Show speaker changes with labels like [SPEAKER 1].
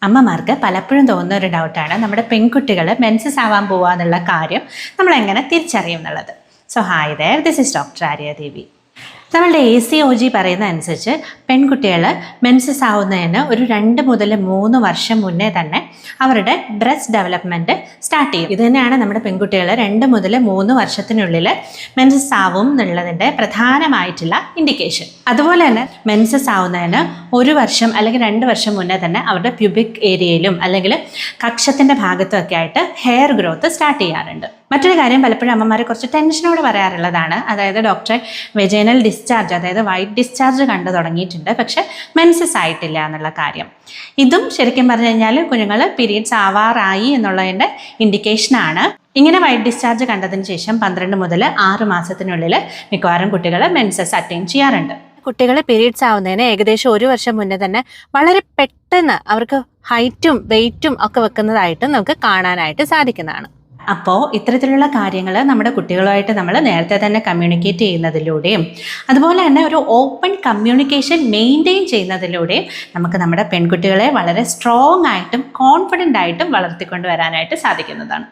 [SPEAKER 1] അമ്മമാർക്ക് പലപ്പോഴും തോന്നുന്ന ഒരു ഡൗട്ടാണ് നമ്മുടെ പെൺകുട്ടികൾ മെൻസസ് ആവാൻ പോവുക എന്നുള്ള കാര്യം നമ്മൾ എങ്ങനെ തിരിച്ചറിയും എന്നുള്ളത്. So hi there, this is doctor Arya Devi. നമ്മളുടെ ACOG പറയുന്ന അനുസരിച്ച് പെൺകുട്ടികൾ മെൻസസ് ആവുന്നതിന് ഒരു 2 മുതൽ 3 വർഷം മുന്നേ തന്നെ അവരുടെ ബ്രസ്റ്റ് ഡെവലപ്മെൻറ്റ് സ്റ്റാർട്ട് ചെയ്യും. ഇത് തന്നെയാണ് നമ്മുടെ പെൺകുട്ടികൾ 2 മുതൽ 3 വർഷത്തിനുള്ളിൽ മെൻസസ് ആവും എന്നുള്ളതിൻ്റെ പ്രധാനമായിട്ടുള്ള ഇൻഡിക്കേഷൻ. അതുപോലെ തന്നെ മെൻസസ് ആവുന്നതിന് 1 വർഷം അല്ലെങ്കിൽ 2 വർഷം മുന്നേ തന്നെ അവരുടെ പ്യൂബിക് ഏരിയയിലും അല്ലെങ്കിൽ കക്ഷത്തിൻ്റെ ഭാഗത്തും ഒക്കെ ആയിട്ട് ഹെയർ ഗ്രോത്ത് സ്റ്റാർട്ട് ചെയ്യാറുണ്ട്. മറ്റൊരു കാര്യം പലപ്പോഴും അമ്മമാരെ കുറച്ച് ടെൻഷനോട് പറയാറുള്ളതാണ്, അതായത് ഡോക്ടറെ വെജൈനൽ ഡിസ്ചാർജ്, അതായത് വൈറ്റ് ഡിസ്ചാർജ് കണ്ടു തുടങ്ങിയിട്ടുണ്ട്, പക്ഷെ മെൻസസ് ആയിട്ടില്ല എന്നുള്ള കാര്യം. ഇതും ശരിക്കും പറഞ്ഞു കഴിഞ്ഞാൽ കുഞ്ഞുങ്ങൾ പീരീഡ്സ് ആവാറായി എന്നുള്ളതിൻ്റെ ഇൻഡിക്കേഷനാണ്. ഇങ്ങനെ വൈറ്റ് ഡിസ്ചാർജ് കണ്ടതിന് ശേഷം 12 മുതൽ 6 മാസത്തിനുള്ളിൽ മിക്കവാറും കുട്ടികൾ മെൻസസ് അറ്റൈൻ ചെയ്യാറുണ്ട്. കുട്ടികൾ പീരീഡ്സ് ആവുന്നതിന് ഏകദേശം 1 വർഷം മുന്നേ തന്നെ വളരെ പെട്ടെന്ന് അവർക്ക് ഹൈറ്റും വെയ്റ്റും ഒക്കെ വെക്കുന്നതായിട്ട് നമുക്ക് കാണാനായിട്ട് സാധിക്കുന്നതാണ്. അപ്പോൾ ഇത്തരത്തിലുള്ള കാര്യങ്ങൾ നമ്മുടെ കുട്ടികളുമായിട്ട് നമ്മൾ നേരത്തെ തന്നെ കമ്മ്യൂണിക്കേറ്റ് ചെയ്യുന്നതിലൂടെയും അതുപോലെ തന്നെ ഒരു ഓപ്പൺ കമ്മ്യൂണിക്കേഷൻ മെയിൻറ്റെയിൻ ചെയ്യുന്നതിലൂടെയും നമുക്ക് നമ്മുടെ പെൺകുട്ടികളെ വളരെ സ്ട്രോങ് ആയിട്ടും കോൺഫിഡൻ്റ് ആയിട്ടും വളർത്തിക്കൊണ്ട് വരാനായിട്ട് സാധിക്കുന്നതാണ്.